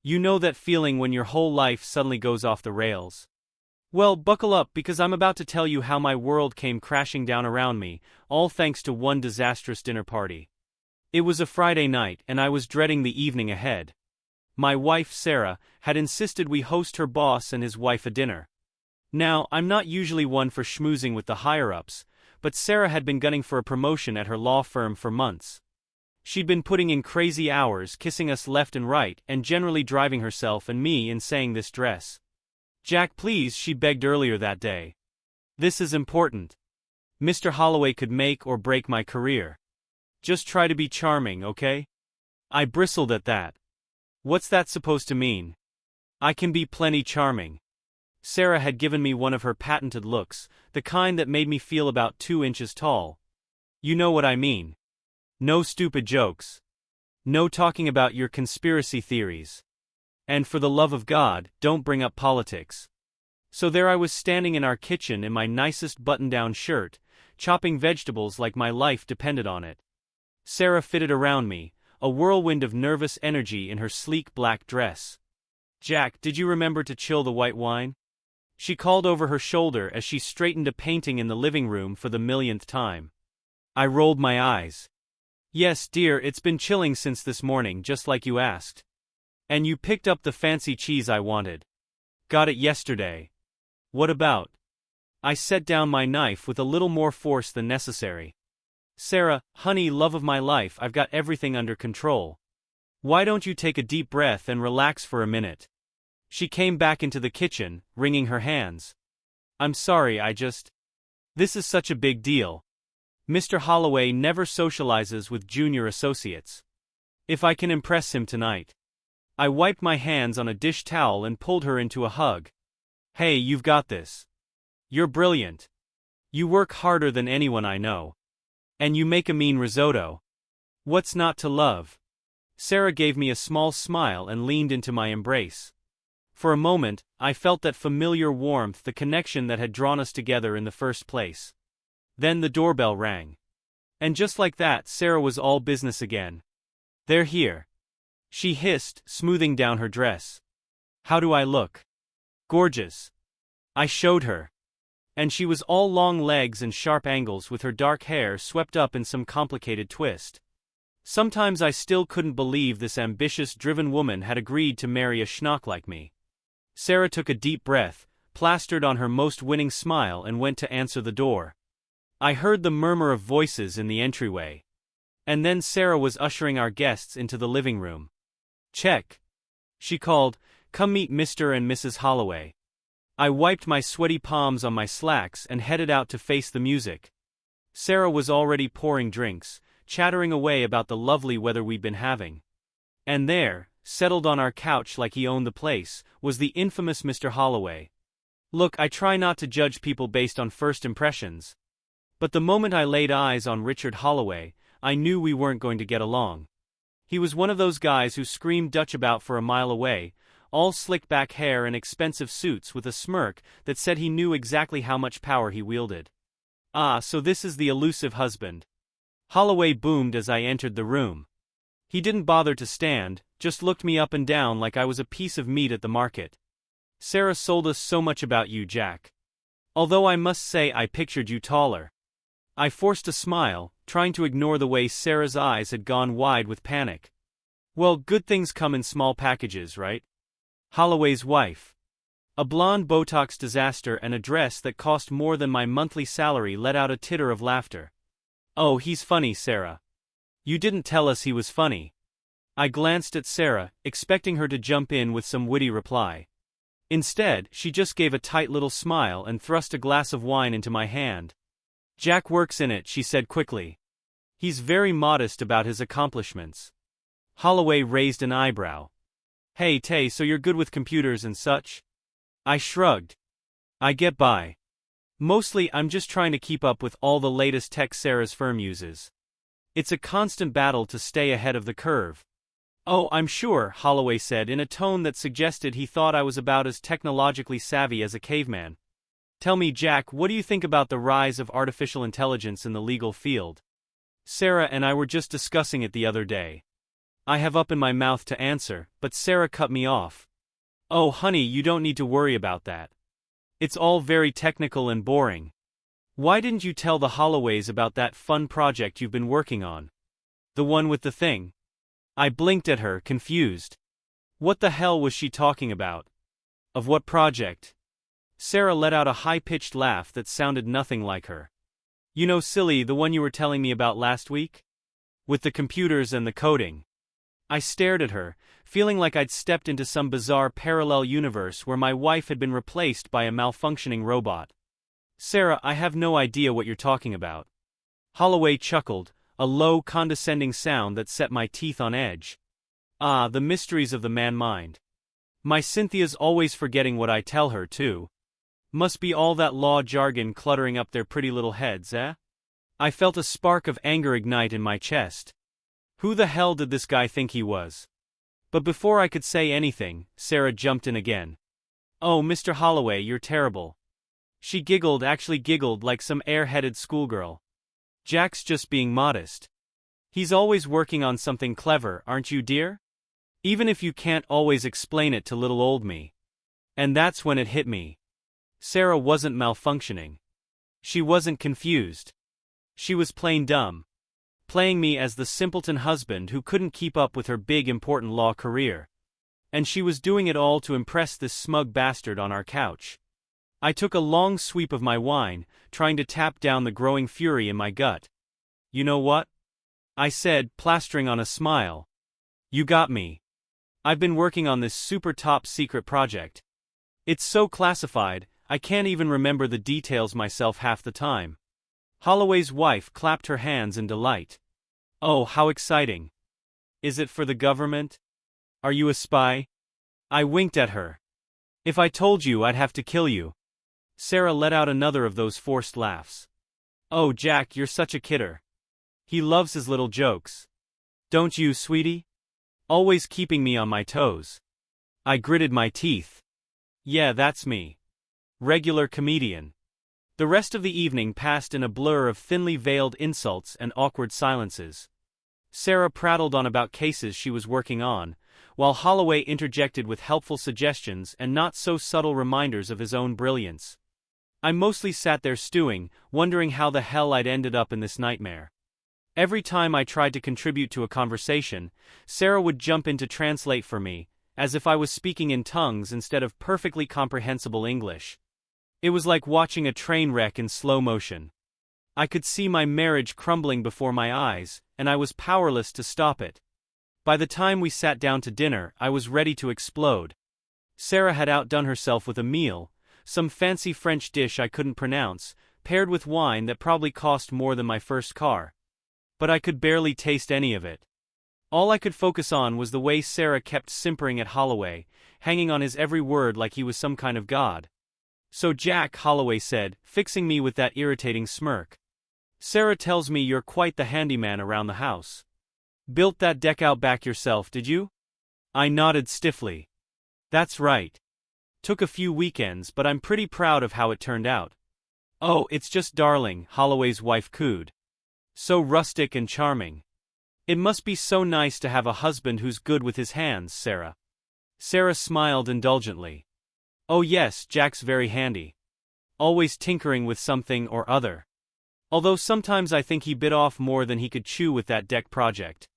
You know that feeling when your whole life suddenly goes off the rails? Well, buckle up because I'm about to tell you how my world came crashing down around me, all thanks to one disastrous dinner party. It was a Friday night and I was dreading the evening ahead. My wife, Sarah, had insisted we host her boss and his wife a dinner. Now, I'm not usually one for schmoozing with the higher-ups, but Sarah had been gunning for a promotion at her law firm for months. She'd been putting in crazy hours, kissing us left and right, and generally driving herself and me insane this dress. "Jack, please," she begged earlier that day. "This is important. Mr. Holloway could make or break my career. Just try to be charming, okay?" I bristled at that. What's that supposed to mean? I can be plenty charming. Sarah had given me one of her patented looks, the kind that made me feel about 2 inches tall. You know what I mean. No stupid jokes. No talking about your conspiracy theories. And for the love of God, don't bring up politics. So there I was standing in our kitchen in my nicest button-down shirt, chopping vegetables like my life depended on it. Sarah fitted around me, a whirlwind of nervous energy in her sleek black dress. "Jack, did you remember to chill the white wine?" she called over her shoulder as she straightened a painting in the living room for the millionth time. I rolled my eyes. "Yes, dear, it's been chilling since this morning, just like you asked. And you picked up the fancy cheese I wanted. Got it yesterday. What about?" I set down my knife with a little more force than necessary. "Sarah, honey, love of my life, I've got everything under control. Why don't you take a deep breath and relax for a minute?" She came back into the kitchen, wringing her hands. "I'm sorry, This is such a big deal. Mr. Holloway never socializes with junior associates. If I can impress him tonight." I wiped my hands on a dish towel and pulled her into a hug. "Hey, you've got this. You're brilliant. You work harder than anyone I know. And you make a mean risotto. What's not to love?" Sarah gave me a small smile and leaned into my embrace. For a moment, I felt that familiar warmth, the connection that had drawn us together in the first place. Then the doorbell rang. And just like that, Sarah was all business again. "They're here," she hissed, smoothing down her dress. "How do I look?" "Gorgeous." I showed her. And she was all long legs and sharp angles with her dark hair swept up in some complicated twist. Sometimes I still couldn't believe this ambitious, driven woman had agreed to marry a schnock like me. Sarah took a deep breath, plastered on her most winning smile and went to answer the door. I heard the murmur of voices in the entryway. And then Sarah was ushering our guests into the living room. "Check," she called, "come meet Mr. and Mrs. Holloway." I wiped my sweaty palms on my slacks and headed out to face the music. Sarah was already pouring drinks, chattering away about the lovely weather we'd been having. And there, settled on our couch like he owned the place, was the infamous Mr. Holloway. Look, I try not to judge people based on first impressions. But the moment I laid eyes on Richard Holloway, I knew we weren't going to get along. He was one of those guys who screamed Dutch about for a mile away, all slick back hair and expensive suits with a smirk that said he knew exactly how much power he wielded. "Ah, so this is the elusive husband." Holloway boomed as I entered the room. He didn't bother to stand, just looked me up and down like I was a piece of meat at the market. "Sarah sold us so much about you, Jack. Although I must say I pictured you taller." I forced a smile, trying to ignore the way Sarah's eyes had gone wide with panic. "Well, good things come in small packages, right?" Holloway's wife. A blonde Botox disaster and a dress that cost more than my monthly salary let out a titter of laughter. "Oh, he's funny, Sarah. You didn't tell us he was funny." I glanced at Sarah, expecting her to jump in with some witty reply. Instead, she just gave a tight little smile and thrust a glass of wine into my hand. "Jack works in it," she said quickly. "He's very modest about his accomplishments." Holloway raised an eyebrow. "Hey, Tay, so you're good with computers and such?" I shrugged. "I get by. Mostly I'm just trying to keep up with all the latest tech Sarah's firm uses. It's a constant battle to stay ahead of the curve." "Oh, I'm sure," Holloway said in a tone that suggested he thought I was about as technologically savvy as a caveman. "Tell me, Jack, what do you think about the rise of artificial intelligence in the legal field? Sarah and I were just discussing it the other day." I have up in my mouth to answer, but Sarah cut me off. Oh honey, you don't need to worry about that. It's all very technical and boring. Why didn't you tell the Holloways about that fun project you've been working on? The one with the thing? I blinked at her, confused. What the hell was she talking about? Of what project? Sarah let out a high-pitched laugh that sounded nothing like her. You know, silly, the one you were telling me about last week? With the computers and the coding. I stared at her, feeling like I'd stepped into some bizarre parallel universe where my wife had been replaced by a malfunctioning robot. Sarah, I have no idea what you're talking about. Holloway chuckled, a low, condescending sound that set my teeth on edge. Ah, the mysteries of the man-mind. My Cynthia's always forgetting what I tell her, too. Must be all that law jargon cluttering up their pretty little heads, eh? I felt a spark of anger ignite in my chest. Who the hell did this guy think he was? But before I could say anything, Sarah jumped in again. Oh, Mr. Holloway, you're terrible. She giggled, actually giggled like some air-headed schoolgirl. Jack's just being modest. He's always working on something clever, aren't you, dear? Even if you can't always explain it to little old me. And that's when it hit me. Sarah wasn't malfunctioning. She wasn't confused. She was plain dumb. Playing me as the simpleton husband who couldn't keep up with her big important law career. And she was doing it all to impress this smug bastard on our couch. I took a long sweep of my wine, trying to tap down the growing fury in my gut. You know what? I said, plastering on a smile. You got me. I've been working on this super top secret project. It's so classified, I can't even remember the details myself half the time. Holloway's wife clapped her hands in delight. Oh, how exciting. Is it for the government? Are you a spy? I winked at her. If I told you, I'd have to kill you. Sarah let out another of those forced laughs. Oh, Jack, you're such a kidder. He loves his little jokes. Don't you, sweetie? Always keeping me on my toes. I gritted my teeth. Yeah, that's me. Regular comedian. The rest of the evening passed in a blur of thinly veiled insults and awkward silences. Sarah prattled on about cases she was working on, while Holloway interjected with helpful suggestions and not-so-subtle reminders of his own brilliance. I mostly sat there stewing, wondering how the hell I'd ended up in this nightmare. Every time I tried to contribute to a conversation, Sarah would jump in to translate for me, as if I was speaking in tongues instead of perfectly comprehensible English. It was like watching a train wreck in slow motion. I could see my marriage crumbling before my eyes, and I was powerless to stop it. By the time we sat down to dinner, I was ready to explode. Sarah had outdone herself with a meal, some fancy French dish I couldn't pronounce, paired with wine that probably cost more than my first car. But I could barely taste any of it. All I could focus on was the way Sarah kept simpering at Holloway, hanging on his every word like he was some kind of god. So Jack, Holloway said, fixing me with that irritating smirk. Sarah tells me you're quite the handyman around the house. Built that deck out back yourself, did you? I nodded stiffly. That's right. Took a few weekends, but I'm pretty proud of how it turned out. Oh, it's just darling, Holloway's wife cooed. So rustic and charming. It must be so nice to have a husband who's good with his hands, Sarah. Sarah smiled indulgently. Oh yes, Jack's very handy. Always tinkering with something or other. Although sometimes I think he bit off more than he could chew with that deck project.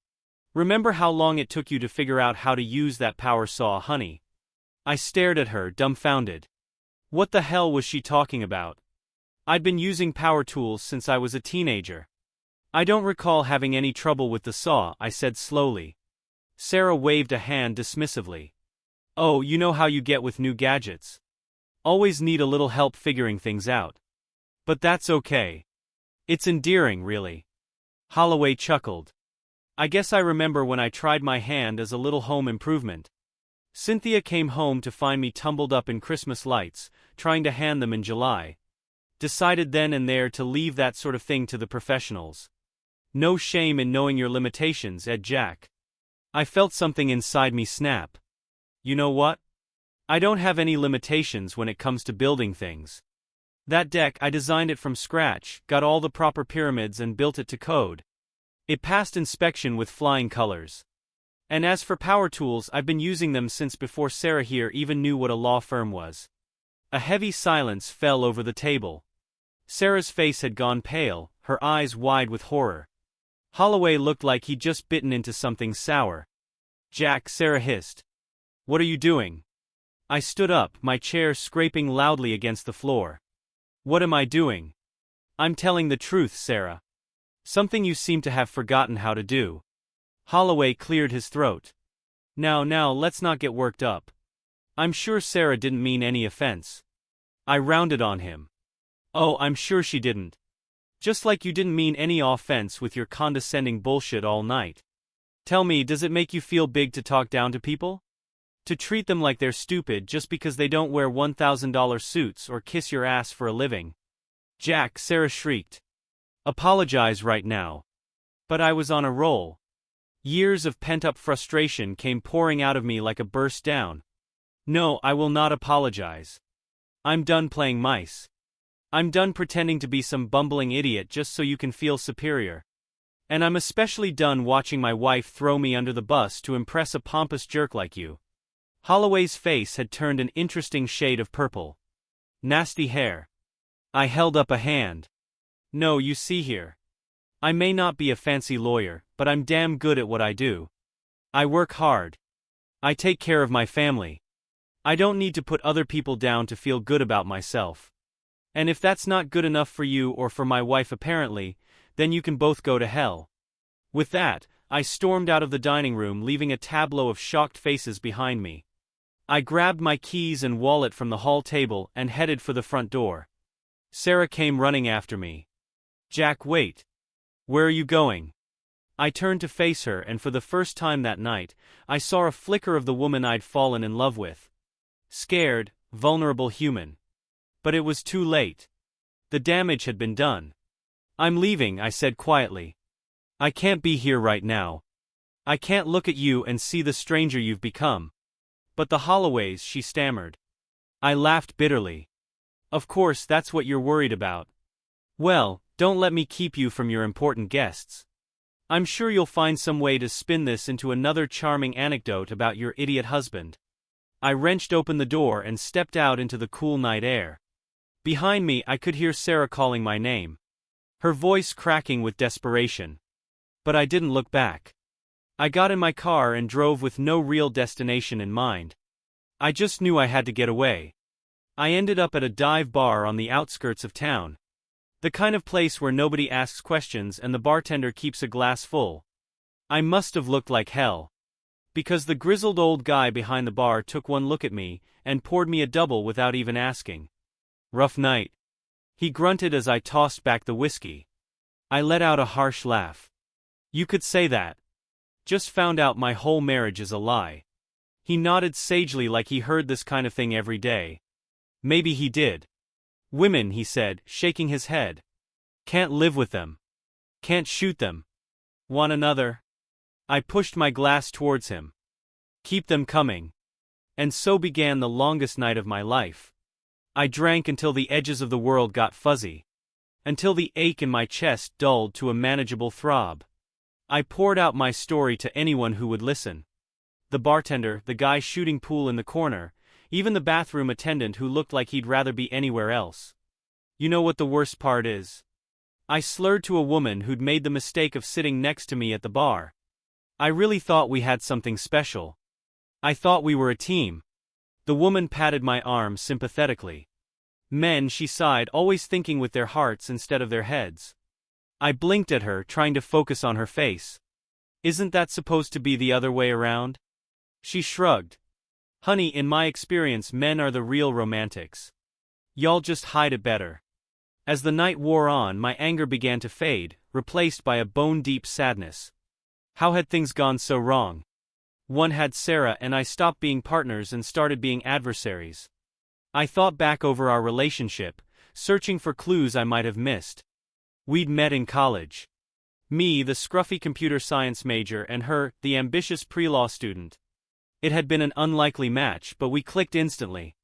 Remember how long it took you to figure out how to use that power saw, honey? I stared at her, dumbfounded. What the hell was she talking about? I'd been using power tools since I was a teenager. I don't recall having any trouble with the saw, I said slowly. Sarah waved a hand dismissively. Oh, you know how you get with new gadgets. Always need a little help figuring things out. But that's okay. It's endearing, really. Holloway chuckled. I guess I remember when I tried my hand as a little home improvement. Cynthia came home to find me tumbled up in Christmas lights, trying to hand them in July. Decided then and there to leave that sort of thing to the professionals. No shame in knowing your limitations, Ed Jack. I felt something inside me snap. You know what? I don't have any limitations when it comes to building things. That deck, I designed it from scratch, got all the proper pyramids and built it to code. It passed inspection with flying colors. And as for power tools, I've been using them since before Sarah here even knew what a law firm was. A heavy silence fell over the table. Sarah's face had gone pale, her eyes wide with horror. Holloway looked like he'd just bitten into something sour. "Jack," Sarah hissed. "What are you doing?" I stood up, my chair scraping loudly against the floor. "What am I doing?" "I'm telling the truth, Sarah. Something you seem to have forgotten how to do." Holloway cleared his throat. Now, let's not get worked up. I'm sure Sarah didn't mean any offense." I rounded on him. "Oh, I'm sure she didn't. Just like you didn't mean any offense with your condescending bullshit all night. Tell me, does it make you feel big to talk down to people? To treat them like they're stupid just because they don't wear $1,000 suits or kiss your ass for a living?" "Jack," Sarah shrieked. "Apologize right now." But I was on a roll. Years of pent-up frustration came pouring out of me like a burst down. "No, I will not apologize. I'm done playing mice. I'm done pretending to be some bumbling idiot just so you can feel superior. And I'm especially done watching my wife throw me under the bus to impress a pompous jerk like you." Holloway's face had turned an interesting shade of purple. "Nasty hair." I held up a hand. "No, you see here. I may not be a fancy lawyer, but I'm damn good at what I do. I work hard. I take care of my family. I don't need to put other people down to feel good about myself. And if that's not good enough for you or for my wife apparently, then you can both go to hell." With that, I stormed out of the dining room, leaving a tableau of shocked faces behind me. I grabbed my keys and wallet from the hall table and headed for the front door. Sarah came running after me. "Jack, wait. Where are you going?" I turned to face her, and for the first time that night, I saw a flicker of the woman I'd fallen in love with. Scared, vulnerable human. But it was too late. The damage had been done. "I'm leaving," I said quietly. "I can't be here right now. I can't look at you and see the stranger you've become." "But the Holloways," she stammered. I laughed bitterly. "Of course, that's what you're worried about. Well, don't let me keep you from your important guests. I'm sure you'll find some way to spin this into another charming anecdote about your idiot husband." I wrenched open the door and stepped out into the cool night air. Behind me, I could hear Sarah calling my name, her voice cracking with desperation. But I didn't look back. I got in my car and drove with no real destination in mind. I just knew I had to get away. I ended up at a dive bar on the outskirts of town. The kind of place where nobody asks questions and the bartender keeps a glass full. I must have looked like hell. Because the grizzled old guy behind the bar took one look at me and poured me a double without even asking. "Rough night," he grunted as I tossed back the whiskey. I let out a harsh laugh. "You could say that. Just found out my whole marriage is a lie." He nodded sagely like he heard this kind of thing every day. "Maybe he did. Women," he said, shaking his head. "Can't live with them. Can't shoot them. Want another?" I pushed my glass towards him. "Keep them coming." And so began the longest night of my life. I drank until the edges of the world got fuzzy. Until the ache in my chest dulled to a manageable throb. I poured out my story to anyone who would listen. The bartender, the guy shooting pool in the corner, even the bathroom attendant who looked like he'd rather be anywhere else. You know what the worst part is? I slurred to a woman who'd made the mistake of sitting next to me at the bar. I really thought we had something special. I thought we were a team. The woman patted my arm sympathetically. "Men," she sighed, "always thinking with their hearts instead of their heads." I blinked at her, trying to focus on her face. "Isn't that supposed to be the other way around?" She shrugged. "Honey, in my experience, men are the real romantics. Y'all just hide it better." As the night wore on, my anger began to fade, replaced by a bone-deep sadness. How had things gone so wrong? One had Sarah and I stopped being partners and started being adversaries. I thought back over our relationship, searching for clues I might have missed. We'd met in college. Me, the scruffy computer science major, and her, the ambitious pre-law student. It had been an unlikely match, but we clicked instantly.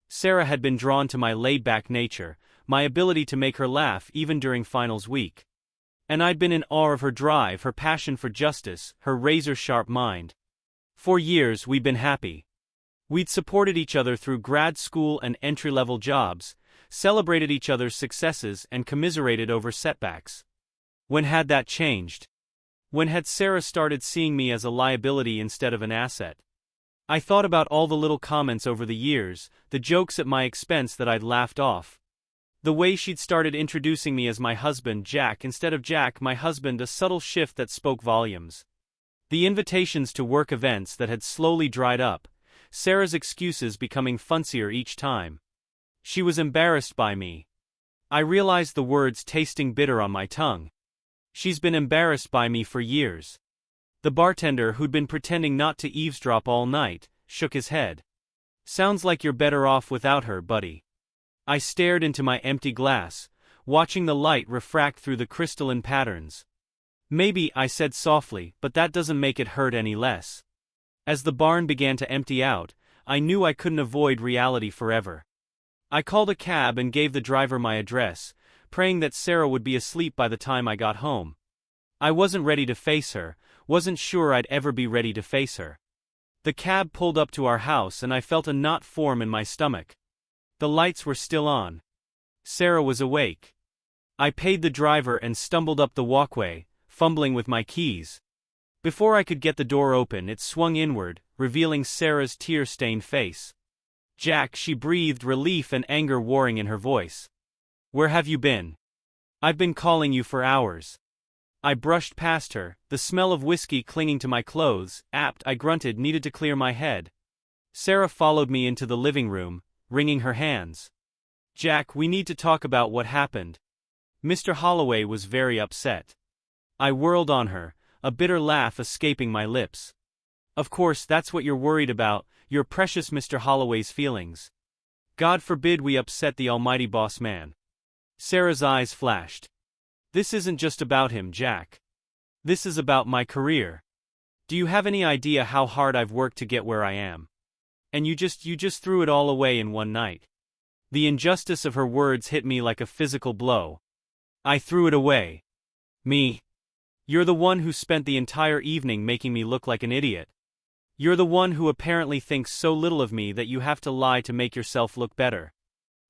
Sarah had been drawn to my laid-back nature, my ability to make her laugh even during finals week. And I'd been in awe of her drive, her passion for justice, her razor-sharp mind. For years we'd been happy. We'd supported each other through grad school and entry-level jobs, celebrated each other's successes and commiserated over setbacks. When had that changed? When had Sarah started seeing me as a liability instead of an asset? I thought about all the little comments over the years, the jokes at my expense that I'd laughed off. The way she'd started introducing me as my husband Jack instead of Jack my husband, a subtle shift that spoke volumes. The invitations to work events that had slowly dried up, Sarah's excuses becoming funcier each time. She was embarrassed by me. I realized the words tasting bitter on my tongue. She's been embarrassed by me for years. The bartender, who'd been pretending not to eavesdrop all night, shook his head. Sounds like you're better off without her, buddy. I stared into my empty glass, watching the light refract through the crystalline patterns. Maybe, I said softly, but that doesn't make it hurt any less. As the barn began to empty out, I knew I couldn't avoid reality forever. I called a cab and gave the driver my address, praying that Sarah would be asleep by the time I got home. I wasn't ready to face her, wasn't sure I'd ever be ready to face her. The cab pulled up to our house and I felt a knot form in my stomach. The lights were still on. Sarah was awake. I paid the driver and stumbled up the walkway, fumbling with my keys. Before I could get the door open, it swung inward, revealing Sarah's tear-stained face. Jack, she breathed, relief and anger warring in her voice. Where have you been? I've been calling you for hours. I brushed past her, the smell of whiskey clinging to my clothes. I grunted, needed to clear my head. Sarah followed me into the living room, wringing her hands. Jack, we need to talk about what happened. Mr. Holloway was very upset. I whirled on her, a bitter laugh escaping my lips. Of course, that's what you're worried about, your precious Mr. Holloway's feelings. God forbid we upset the almighty boss man. Sarah's eyes flashed. This isn't just about him, Jack. This is about my career. Do you have any idea how hard I've worked to get where I am? And you just threw it all away in one night. The injustice of her words hit me like a physical blow. I threw it away. Me. You're the one who spent the entire evening making me look like an idiot. You're the one who apparently thinks so little of me that you have to lie to make yourself look better.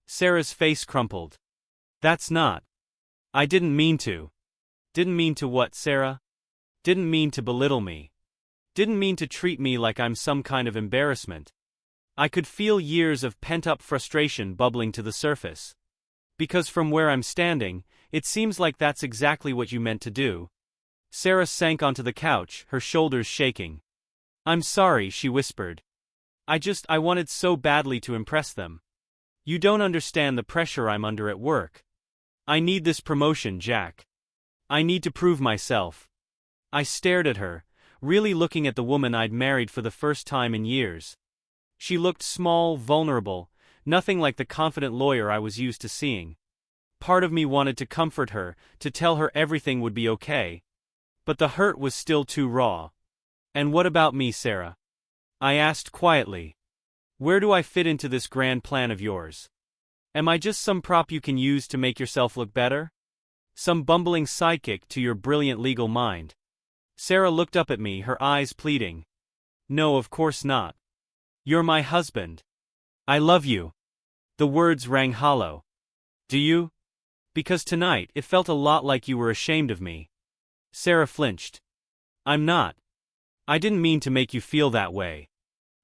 Sarah's face crumpled. That's not. I didn't mean to. Didn't mean to what, Sarah? Didn't mean to belittle me. Didn't mean to treat me like I'm some kind of embarrassment. I could feel years of pent-up frustration bubbling to the surface. Because from where I'm standing, it seems like that's exactly what you meant to do. Sarah sank onto the couch, her shoulders shaking. I'm sorry, she whispered. I wanted so badly to impress them. You don't understand the pressure I'm under at work. I need this promotion, Jack. I need to prove myself. I stared at her, really looking at the woman I'd married for the first time in years. She looked small, vulnerable, nothing like the confident lawyer I was used to seeing. Part of me wanted to comfort her, to tell her everything would be okay. But the hurt was still too raw. And what about me, Sarah? I asked quietly. Where do I fit into this grand plan of yours? Am I just some prop you can use to make yourself look better? Some bumbling sidekick to your brilliant legal mind? Sarah looked up at me, her eyes pleading. No, of course not. You're my husband. I love you. The words rang hollow. Do you? Because tonight it felt a lot like you were ashamed of me. Sarah flinched. I'm not. I didn't mean to make you feel that way.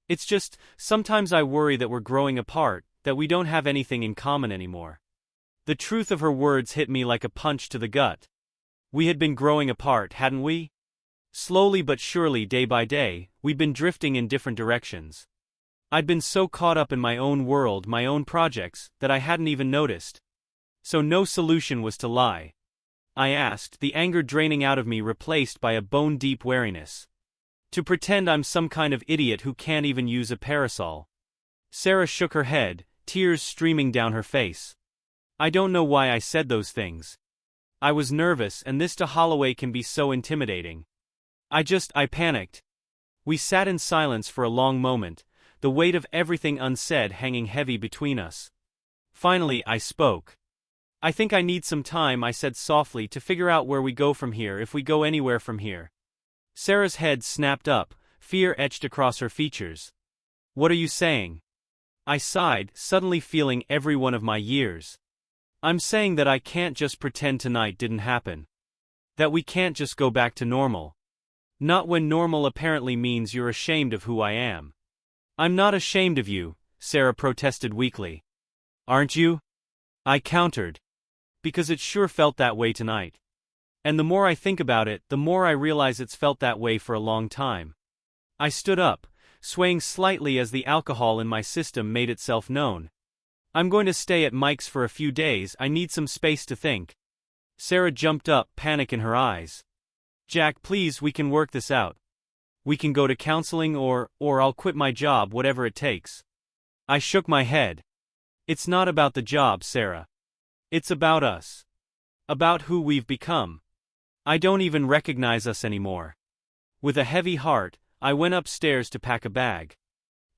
It's just, sometimes I worry that we're growing apart, that we don't have anything in common anymore. The truth of her words hit me like a punch to the gut. We had been growing apart, hadn't we? Slowly but surely, day by day, we'd been drifting in different directions. I'd been so caught up in my own world, my own projects, that I hadn't even noticed. So no solution was to lie. I asked, the anger draining out of me replaced by a bone-deep wariness. To pretend I'm some kind of idiot who can't even use a parasol. Sarah shook her head, tears streaming down her face. I don't know why I said those things. I was nervous, and this to Holloway can be so intimidating. I panicked. We sat in silence for a long moment, the weight of everything unsaid hanging heavy between us. Finally, I spoke. I think I need some time, I said softly, to figure out where we go from here, if we go anywhere from here. Sarah's head snapped up, fear etched across her features. What are you saying? I sighed, suddenly feeling every one of my years. I'm saying that I can't just pretend tonight didn't happen. That we can't just go back to normal. Not when normal apparently means you're ashamed of who I am. I'm not ashamed of you, Sarah protested weakly. Aren't you? I countered. Because it sure felt that way tonight. And the more I think about it, the more I realize it's felt that way for a long time. I stood up, swaying slightly as the alcohol in my system made itself known. I'm going to stay at Mike's for a few days, I need some space to think. Sarah jumped up, panic in her eyes. Jack, please, we can work this out. We can go to counseling or I'll quit my job, whatever it takes. I shook my head. It's not about the job, Sarah. It's about us. About who we've become. I don't even recognize us anymore. With a heavy heart, I went upstairs to pack a bag.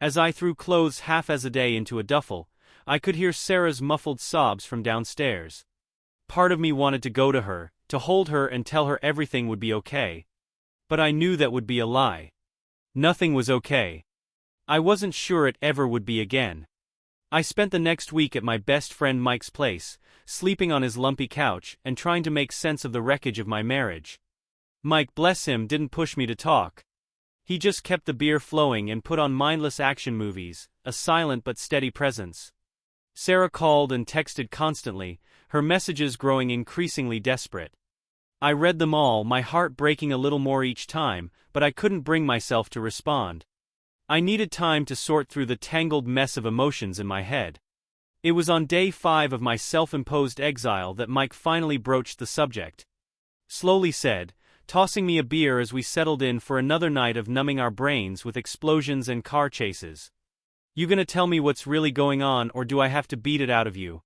As I threw clothes half as a day into a duffel, I could hear Sarah's muffled sobs from downstairs. Part of me wanted to go to her, to hold her and tell her everything would be okay. But I knew that would be a lie. Nothing was okay. I wasn't sure it ever would be again. I spent the next week at my best friend Mike's place, sleeping on his lumpy couch and trying to make sense of the wreckage of my marriage. Mike, bless him, didn't push me to talk. He just kept the beer flowing and put on mindless action movies, a silent but steady presence. Sarah called and texted constantly, her messages growing increasingly desperate. I read them all, my heart breaking a little more each time, but I couldn't bring myself to respond. I needed time to sort through the tangled mess of emotions in my head. It was on day 5 of my self-imposed exile that Mike finally broached the subject. Slowly said, tossing me a beer as we settled in for another night of numbing our brains with explosions and car chases. You gonna tell me what's really going on, or do I have to beat it out of you?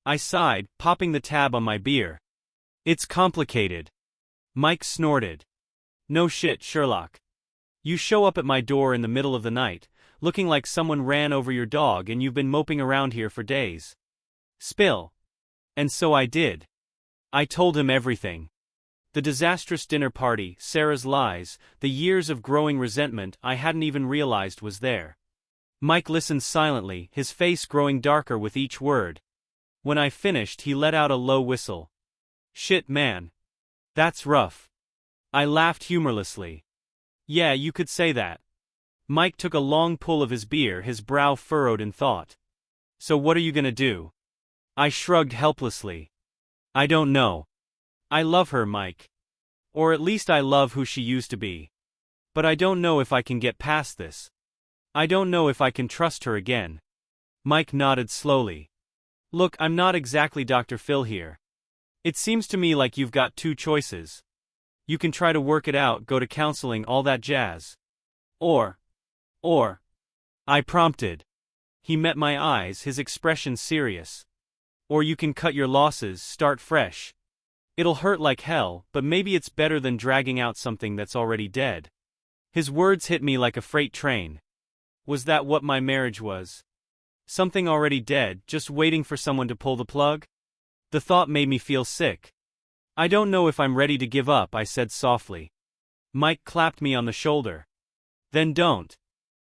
I sighed, popping the tab on my beer. It's complicated. Mike snorted. No shit, Sherlock. You show up at my door in the middle of the night, looking like someone ran over your dog and you've been moping around here for days. Spill. And so I did. I told him everything. The disastrous dinner party, Sarah's lies, the years of growing resentment I hadn't even realized was there. Mike listened silently, his face growing darker with each word. When I finished, he let out a low whistle. Shit, man. That's rough. I laughed humorlessly. Yeah, you could say that. Mike took a long pull of his beer, his brow furrowed in thought. So what are you gonna do? I shrugged helplessly. I don't know. I love her, Mike. Or at least I love who she used to be. But I don't know if I can get past this. I don't know if I can trust her again. Mike nodded slowly. Look, I'm not exactly Dr. Phil here. It seems to me like you've got two choices. You can try to work it out, go to counseling, all that jazz. Or, I prompted. He met my eyes, his expression serious. Or you can cut your losses, start fresh. It'll hurt like hell, but maybe it's better than dragging out something that's already dead. His words hit me like a freight train. Was that what my marriage was? Something already dead, just waiting for someone to pull the plug? The thought made me feel sick. I don't know if I'm ready to give up, I said softly. Mike clapped me on the shoulder. Then don't.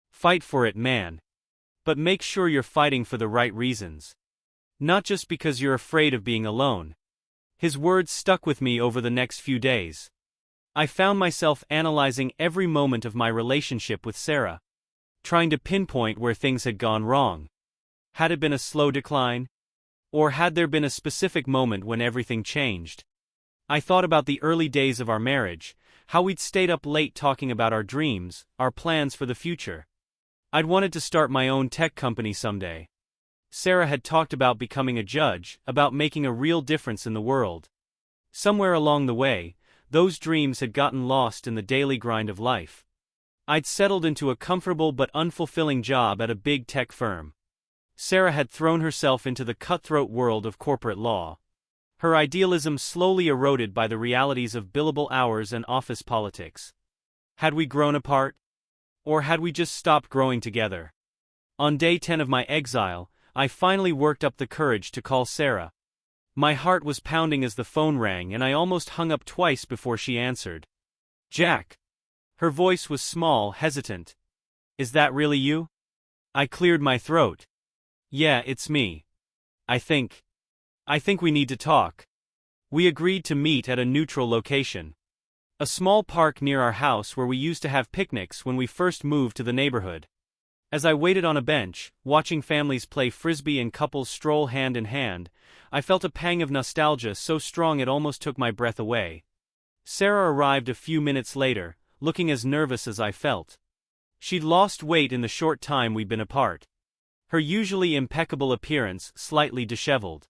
Fight for it, man. But make sure you're fighting for the right reasons. Not just because you're afraid of being alone. His words stuck with me over the next few days. I found myself analyzing every moment of my relationship with Sarah, trying to pinpoint where things had gone wrong. Had it been a slow decline? Or had there been a specific moment when everything changed? I thought about the early days of our marriage, how we'd stayed up late talking about our dreams, our plans for the future. I'd wanted to start my own tech company someday. Sarah had talked about becoming a judge, about making a real difference in the world. Somewhere along the way, those dreams had gotten lost in the daily grind of life. I'd settled into a comfortable but unfulfilling job at a big tech firm. Sarah had thrown herself into the cutthroat world of corporate law. Her idealism slowly eroded by the realities of billable hours and office politics. Had we grown apart? Or had we just stopped growing together? On day 10 of my exile, I finally worked up the courage to call Sarah. My heart was pounding as the phone rang and I almost hung up twice before she answered. Jack. Her voice was small, hesitant. Is that really you? I cleared my throat. Yeah, it's me. I think we need to talk. We agreed to meet at a neutral location. A small park near our house where we used to have picnics when we first moved to the neighborhood. As I waited on a bench, watching families play frisbee and couples stroll hand in hand, I felt a pang of nostalgia so strong it almost took my breath away. Sarah arrived a few minutes later, looking as nervous as I felt. She'd lost weight in the short time we'd been apart. Her usually impeccable appearance slightly disheveled.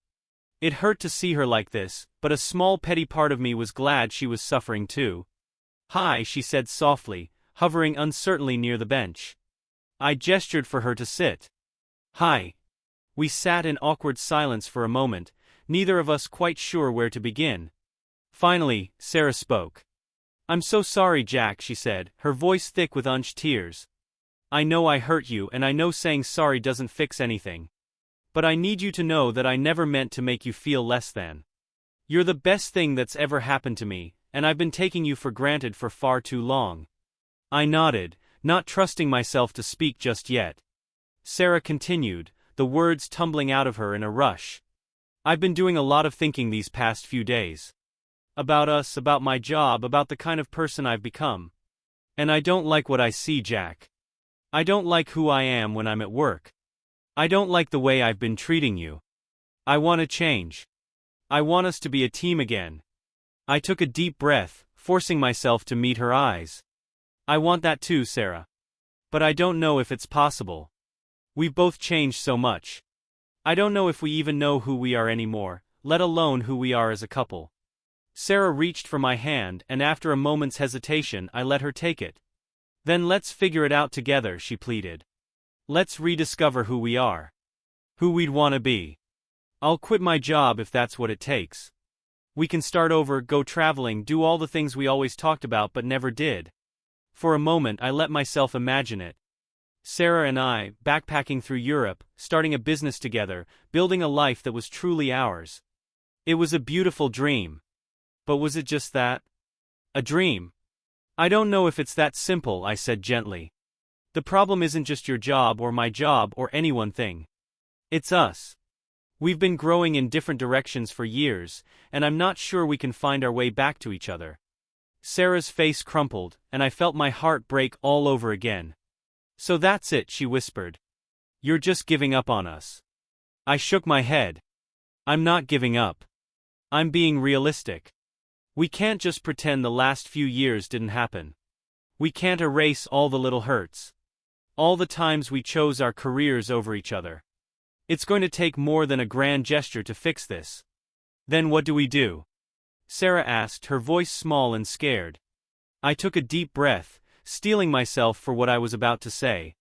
It hurt to see her like this, but a small petty part of me was glad she was suffering too. Hi, she said softly, hovering uncertainly near the bench. I gestured for her to sit. Hi. We sat in awkward silence for a moment, neither of us quite sure where to begin. Finally, Sarah spoke. I'm so sorry, Jack, she said, her voice thick with unshed tears. I know I hurt you and I know saying sorry doesn't fix anything. But I need you to know that I never meant to make you feel less than. You're the best thing that's ever happened to me, and I've been taking you for granted for far too long. I nodded, not trusting myself to speak just yet. Sarah continued, the words tumbling out of her in a rush. I've been doing a lot of thinking these past few days. About us, about my job, about the kind of person I've become. And I don't like what I see, Jack. I don't like who I am when I'm at work. I don't like the way I've been treating you. I want to change. I want us to be a team again. I took a deep breath, forcing myself to meet her eyes. I want that too, Sarah. But I don't know if it's possible. We've both changed so much. I don't know if we even know who we are anymore, let alone who we are as a couple. Sarah reached for my hand, and after a moment's hesitation, I let her take it. Then let's figure it out together, she pleaded. Let's rediscover who we are. Who we'd want to be. I'll quit my job if that's what it takes. We can start over, go traveling, do all the things we always talked about but never did. For a moment I let myself imagine it. Sarah and I, backpacking through Europe, starting a business together, building a life that was truly ours. It was a beautiful dream. But was it just that? A dream? I don't know if it's that simple, I said gently. The problem isn't just your job or my job or any one thing. It's us. We've been growing in different directions for years, and I'm not sure we can find our way back to each other. Sarah's face crumpled, and I felt my heart break all over again. So that's it, she whispered. You're just giving up on us. I shook my head. I'm not giving up. I'm being realistic. We can't just pretend the last few years didn't happen. We can't erase all the little hurts. All the times we chose our careers over each other. It's going to take more than a grand gesture to fix this. Then what do we do? Sarah asked, her voice small and scared. I took a deep breath, steeling myself for what I was about to say.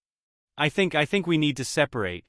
I think we need to separate,